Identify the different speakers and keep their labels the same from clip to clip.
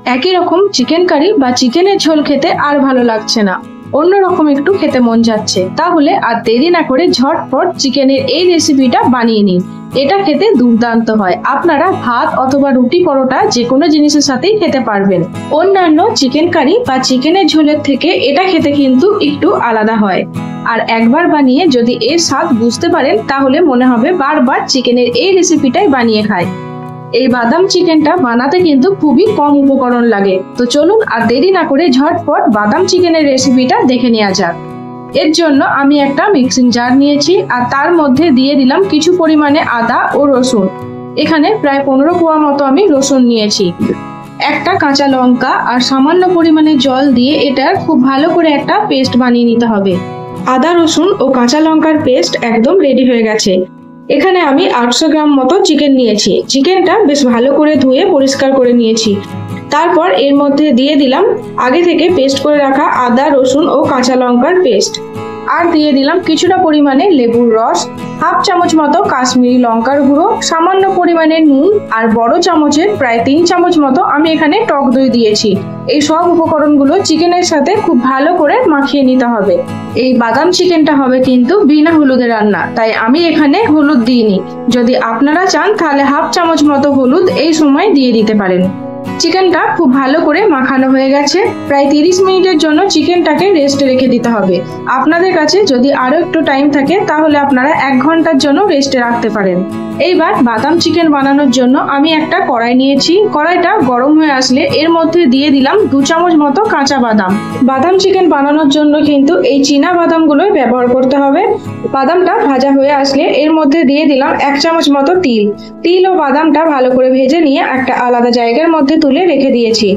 Speaker 1: একই রকম chicken curry বা চিকেনের ঝোল খেতে আর ভালো লাগছে না, অন্যরকম একটু খেতে মন যাচ্ছে। তাহলে আর দেরি না করে ঝটপট চিকেনের এই রেসিপিটা বানিয়ে নিন। এটা খেতে দুর্দান্ত হয়। আপনারা ভাত অথবা রুটি পরোটা যে কোনো জিনিসের সাথেই খেতে পারবেন। অন্যান্য চিকেন কারি বা চিকেনের ঝোলের থেকে এটা খেতে কিন্তু একটু আলাদা হয়। আর একবার বানিয়ে যদি এর স্বাদ বুঝতে পারেন তাহলে মনে হবে বারবার চিকেনের এই রেসিপিটাই বানিয়ে খায়। এই বাদাম চিকেনটা বানাতে কিন্তু খুবই কম উপকরণ লাগে। তো চলুন আর দেরি না করে ঝটপট বাদাম চিকেনের রেসিপিটা দেখে নেওয়া যাক। এর জন্য আমি একটা মিক্সিং জার নিয়েছি আর তার মধ্যে দিয়ে দিলাম কিছু পরিমাণে আদা ও রসুন। এখানে প্রায় 15 কোয়া মতো আমি রসুন নিয়েছি। একটা কাঁচা লঙ্কা আর সামান্য পরিমাণে জল দিয়ে এটার খুব ভালো করে একটা পেস্ট বানিয়ে নিতে হবে। আদা রসুন ও কাঁচা লঙ্কার পেস্ট একদম রেডি হয়ে গেছে। এখানে আমি 800 গ্রাম মতো চিকেন নিয়েছি। চিকেনটা বেশ ভালো করে ধুয়ে পরিষ্কার করে নিয়েছি। তারপর এর মধ্যে দিয়ে দিলাম আগে থেকে পেস্ট করে রাখা আদা রসুন ও কাঁচা লঙ্কার পেস্ট, আর দিয়ে দিলাম কিছুটা পরিমাণে লেবুর রস, হাফ চামচ মতো কাশ্মীরি লঙ্কার গুঁড়ো, সামান্য পরিমাণে নুন আর বড় চামচের প্রায় 3 চামচ মতো আমি এখানে টক দই দিয়েছি। এই সব উপকরণগুলো চিকেনের সাথে খুব ভালো করে মাখিয়ে নিতে হবে। এই বাদাম চিকেনটা হবে কিন্তু বিনা হলুদে রান্না, তাই আমি এখানে হলুদ দিইনি। যদি আপনারা চান তাহলে হাফ চামচ মতো হলুদ এই সময় দিয়ে দিতে পারেন। চিকেনটা খুব ভালো করে মাখানো হয়ে গেছে। প্রায় 30 মিনিটের জন্য চিকেনটাকে রেস্টে রেখে দিতে হবে। আপনাদের কাছে যদি আরো একটু টাইম থাকে তাহলে আপনারা 1 ঘন্টার জন্য রেস্টে রাখতে পারেন। এইবার বাদাম চিকেন বানানোর জন্য আমি একটা কড়াই নিয়েছি। কড়াইটা গরম হয়ে আসলে এর মধ্যে দিয়ে দিলাম 2 চামচ মতো কাঁচা বাদাম। বাদাম চিকেন বানানোর জন্য কিন্তু এই চীনা বাদামগুলোই ব্যবহার করতে হবে। বাদামটা ভাজা হয়ে আসলে এর মধ্যে দিয়ে দিলাম 1 চামচ মতো তিল। তিল ও বাদামটা ভালো করে ভেজে নিয়ে একটা আলাদা জায়গার মধ্যে তুলে রেখে দিয়েছি।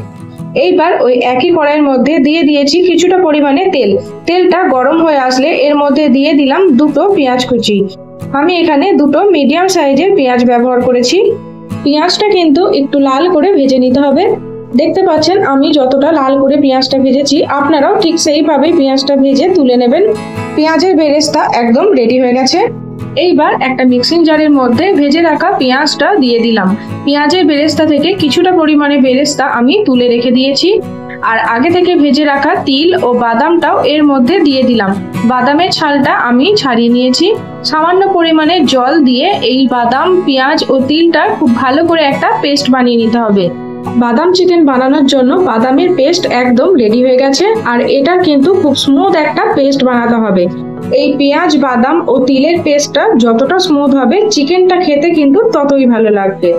Speaker 1: এইবার ওই একই কড়াইয়ের মধ্যে দিয়ে দিয়েছি কিছুটা পরিমাণে তেল। তেলটা গরম হয়ে আসলে এর মধ্যে দিয়ে দিলাম 2টো পেঁয়াজ কুচি। আমি এখানে 2টো মিডিয়াম সাইজের পেঁয়াজ ব্যবহার করেছি। পেঁয়াজটা কিন্তু একটু লাল করে ভেজে নিতে হবে। দেখতে পাচ্ছেন আমি যতটা লাল করে পেঁয়াজটা ভেজেছি, আপনারাও ঠিক সেইভাবে পেঁয়াজটা ভেজে তুলে নেবেন। পেঁয়াজের বেরেস্তা একদম রেডি হয়ে গেছে। এইবার একটা মিক্সিং জারের মধ্যে ভেজে রাখা পেঁয়াজটা দিয়ে দিলাম। পেঁয়াজের বেরেস্তা থেকে কিছুটা পরিমাণে বেরেস্তা আমি তুলে রেখে দিয়েছি। আর আগে থেকে ভেজে রাখা তিল ও বাদামটাও এর মধ্যে দিয়ে দিলাম। বাদামের ছালটা আমি ছাড়িয়ে নিয়েছি। সামান্য পরিমাণে জল দিয়ে এই বাদাম, পেঁয়াজ ও তিলটা খুব ভালো করে একটা পেস্ট বানিয়ে নিতে হবে। বাদাম চিকেন বানানোর জন্য বাদামের পেস্ট একদম রেডি হয়ে গেছে। আর এটা কিন্তু খুব স্মুথ একটা পেস্ট বানাতে হবে। এই পেঁয়াজ, বাদাম ও তিলের পেস্টটা যতটা স্মুথ হবে চিকেনটা খেতে কিন্তু ততই ভালো লাগবে।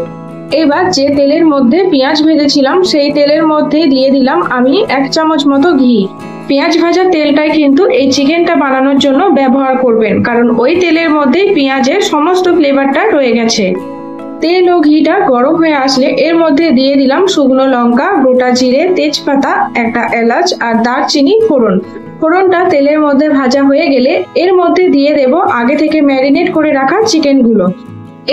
Speaker 1: এবার যে তেলের মধ্যে পেঁয়াজ ভেজেছিলাম সেই তেলের মধ্যে দিয়ে দিলাম আমি 1 চামচ মতো ঘি। পেঁয়াজ ভাজা তেলটাই কিন্তু এই চিকেনটা বানানোর জন্য ব্যবহার করবেন, কারণ ওই তেলের মধ্যে পেঁয়াজের সমস্ত ফ্লেভারটা রয়ে গেছে। তেল ও ঘিটা গরম হয়ে আসলে এর মধ্যে দিয়ে দিলাম শুকনো লঙ্কা, গোটা জিরে, তেজপাতা, একটা এলাচ আর দারচিনি ফোড়ন। ফোড়নটা তেলের মধ্যে ভাজা হয়ে গেলে এর মধ্যে দিয়ে দেব আগে থেকে ম্যারিনেট করে রাখা চিকেনগুলো।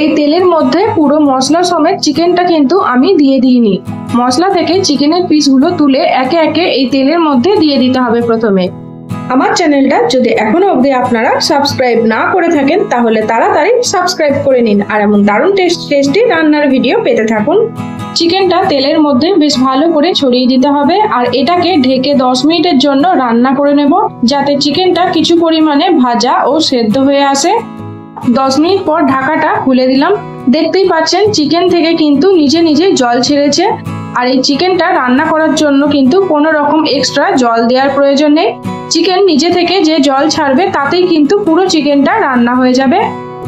Speaker 1: এই তেলের মধ্যে পুরো মশলা সমেত চিকেনটা কিন্তু আমি দিয়ে দিইনি। মশলা থেকে চিকেনের পিসগুলো তুলে একে একে এই তেলের মধ্যে দিয়ে দিতে হবে প্রথমে। আমার চ্যানেলটা যদি এখনো অবধি আপনারা সাবস্ক্রাইব না করে থাকেন তাহলে তাড়াতাড়ি সাবস্ক্রাইব করে নিন আর এমন দারুণ টেস্টি রান্নার ভিডিও পেতে থাকুন। চিকেনটা তেলের মধ্যে বেশ ভালো করে ছড়িয়ে দিতে হবে আর এটাকে ঢেকে 10 মিনিটের জন্য রান্না করে নেব, যাতে চিকেনটা কিছু পরিমাণে ভাজা ও সেদ্ধ হয়ে আসে। 10 মিনিট পর ঢাকাটা খুলে দিলাম। দেখতেই পাচ্ছেন চিকেন থেকে কিন্তু নিজে নিজে জল ছেড়েছে। আর এই চিকেনটা রান্না করার জন্য কিন্তু কোনো রকম এক্সট্রা জল দেওয়ার প্রয়োজন নেই। চিকেন নিজে থেকে যে জল ছাড়বে তাতেই কিন্তু পুরো চিকেনটা রান্না হয়ে যাবে।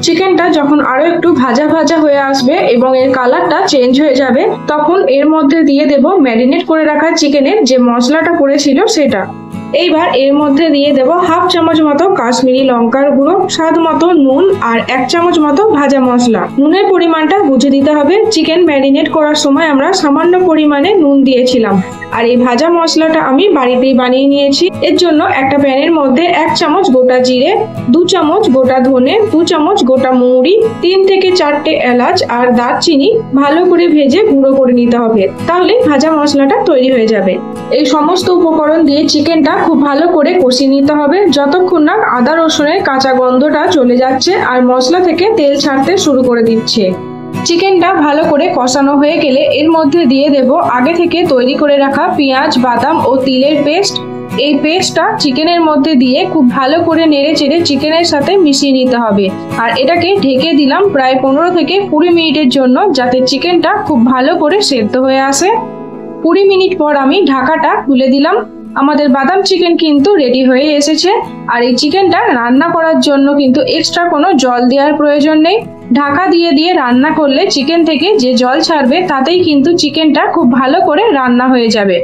Speaker 1: চিকেনটা যখন আরো একটু ভাজা ভাজা হয়ে আসবে এবং এর কালারটা চেঞ্জ হয়ে যাবে, তখন এর মধ্যে দিয়ে দেব ম্যারিনেট করে রাখা চিকেনের যে মশলাটা করেছিল সেটা। এইবার এর মধ্যে দিয়ে দেব হাফ চামচ মতো কাশ্মীরি লঙ্কার গুঁড়ো, স্বাদ মতো নুন আর 1 চামচ মতো ভাজা মশলা। নুনের পরিমাণটা বুঝে দিতে হবে। চিকেন ম্যারিনেট করার সময় আমরা সামান্য পরিমাণে নুন দিয়েছিলাম। আর এই ভাজা মশলাটা আমি বাড়িতেই বানিয়ে নিয়েছি। এর জন্য একটা প্যানের মধ্যে 1 চামচ গোটা জিরে, 2 চামচ গোটা ধনে, 2 চামচ গোটা মৌরি, 3 থেকে 4টে এলাচ আর দারচিনি ভালো করে ভেজে গুঁড়ো করে নিতে হবে। তাহলে ভাজা মশলাটা তৈরি হয়ে যাবে। এই সমস্ত উপকরণ দিয়ে চিকেনটা খুব ভালো করে কষিয়ে নিতে হবে যতক্ষণ না আদা রসুনের কাঁচা গন্ধটা চলে যাচ্ছে আর মশলা থেকে তেল ছাড়তে শুরু করে দিচ্ছে। চিকেনটা ভালো করে কষানো হয়ে গেলে এর মধ্যে দিয়ে দেব আগে থেকে তৈরি করে রাখা পেঁয়াজ, বাদাম ও তিলের পেস্ট। এই পেস্টটা চিকেনের মধ্যে দিয়ে খুব ভালো করে নেড়ে চেড়ে চিকেনের সাথে মিশিয়ে নিতে হবে। আর এটাকে ঢেকে দিলাম প্রায় 15 থেকে 20 মিনিটের জন্য, যাতে চিকেনটা খুব ভালো করে সেদ্ধ হয়ে আসে। 20 মিনিট পর আমি ঢাকাটা খুলে দিলাম। আমাদের বাদাম চিকেন কিন্তু রেডি হয়ে এসেছে। আর এই চিকেনটা রান্না করার জন্য কিন্তু এক্সট্রা কোনো জল দেওয়ার প্রয়োজন নেই। ঢাকা দিয়ে দিয়ে রান্না করলে চিকেন থেকে যে জল ছাড়বে তাতেই কিন্তু চিকেনটা খুব ভালো করে রান্না হয়ে যাবে।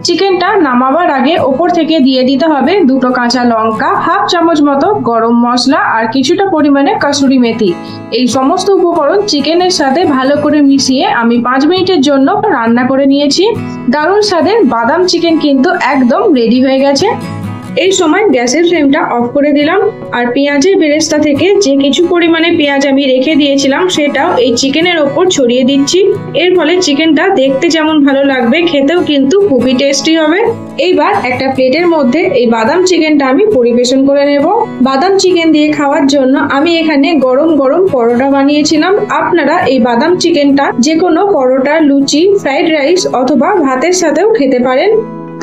Speaker 1: চিকেনটা নামাবার আগে ওপর থেকে দিয়ে দিতে হবে 2টো কাঁচা লঙ্কা, হাফ চামচ মতো গরম মশলা আর কিছুটা পরিমাণে কাসুরি মেথি। এই সমস্ত উপকরণ চিকেনের সাথে ভালো করে মিশিয়ে আমি 5 মিনিটের জন্য রান্না করে নিয়েছি। দারুণ স্বাদের বাদাম চিকেন কিন্তু একদম রেডি হয়ে গেছে। এই সময় গ্যাসের ফ্লেমটা অফ করে দিলাম আর পেঁয়াজের বেরেস্তা থেকে যে কিছু পরিমাণে পেঁয়াজ আমি রেখে দিয়েছিলাম সেটাও এই চিকেনের ওপর ছড়িয়ে দিচ্ছি। এর ফলে চিকেনটা দেখতে যেমন ভালো লাগবে, খেতেও কিন্তু খুবই টেস্টি হবে। এইবার একটা প্লেটের মধ্যে এই বাদাম চিকেনটা আমি পরিবেশন করে নেব। বাদাম চিকেন দিয়ে খাওয়ার জন্য আমি এখানে গরম গরম পরোটা বানিয়েছিলাম। আপনারা এই বাদাম চিকেনটা যে কোনো পরোটা, লুচি, ফ্রাইড রাইস অথবা ভাতের সাথেও খেতে পারেন।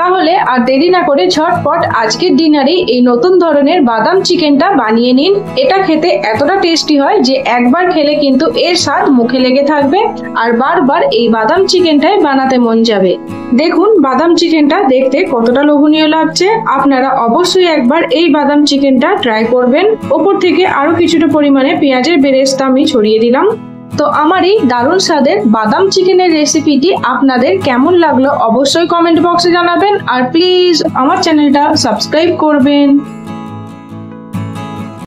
Speaker 1: তাহলে আর দেরি না করে ঝটপট আজকের ডিনারে এই নতুন ধরনের বাদাম চিকেনটা বানিয়ে নিন। এটা খেতে এতটা টেস্টি হয় যে একবার খেলে কিন্তু এর স্বাদ মুখে লেগে থাকবে আর বারবার এই বাদাম চিকেনটাই বানাতে মন যাবে। দেখুন বাদাম চিকেনটা দেখতে কতটা লোভনীয় লাগছে। আপনারা অবশ্যই একবার এই বাদাম চিকেনটা ট্রাই করবেন। ওপর থেকে আরো কিছুটা পরিমাণে পেঁয়াজের বেরেস্তা আমি ছড়িয়ে দিলাম। তো আমার এই দারুণ স্বাদের বাদাম চিকেনের রেসিপিটি আপনাদের কেমন লাগলো অবশ্যই কমেন্ট বক্সে জানাবেন। আর প্লিজ আমার চ্যানেলটা সাবস্ক্রাইব করবেন।